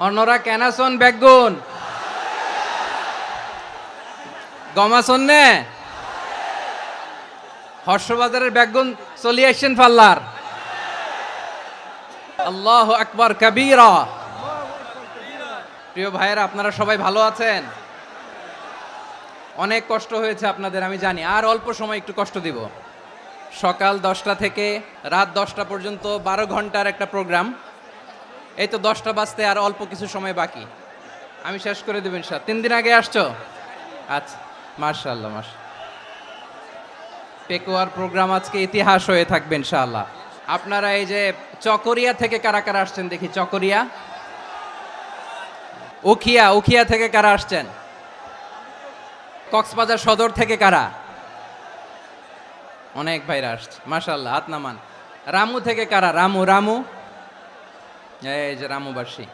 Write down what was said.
অন্যরা কেনাসন বেগুন গমাসন নে হর্ষবাজারের বেগুন চলি আসছেন পাল্লার। আল্লাহু আকবার কবীরা। প্রিয় ভাইয়েরা, আপনারা সবাই ভালো আছেন? অনেক কষ্ট হয়েছে আপনাদের, আমি জানি। আর অল্প সময় একটু কষ্ট দিব। সকাল 10টা থেকে রাত 10টা পর্যন্ত 12 ঘন্টার একটা প্রোগ্রাম। এই তো 10টা বাজতে আর অল্প কিছু সময় বাকি, আমি শেষ করে দেব ইনশাআল্লাহ। 3 দিন আগে আসছো? আচ্ছা, মাশাআল্লাহ মাশাআল্লাহ। পেকুয়ার প্রোগ্রাম আজকে ইতিহাস হয়ে থাকবে ইনশাআল্লাহ। আপনারা এই যে চকরিয়া থেকে কারা কারা আসছেন দেখি? চকরিয়া, উখিয়া থেকে কারা আসছেন? কক্সবাজার সদর থেকে কারা? অনেক ভাইরা আসছে মাশাআল্লাহ, হাত নামান। রামু থেকে কারা? রামু এই যে রামুবাসী।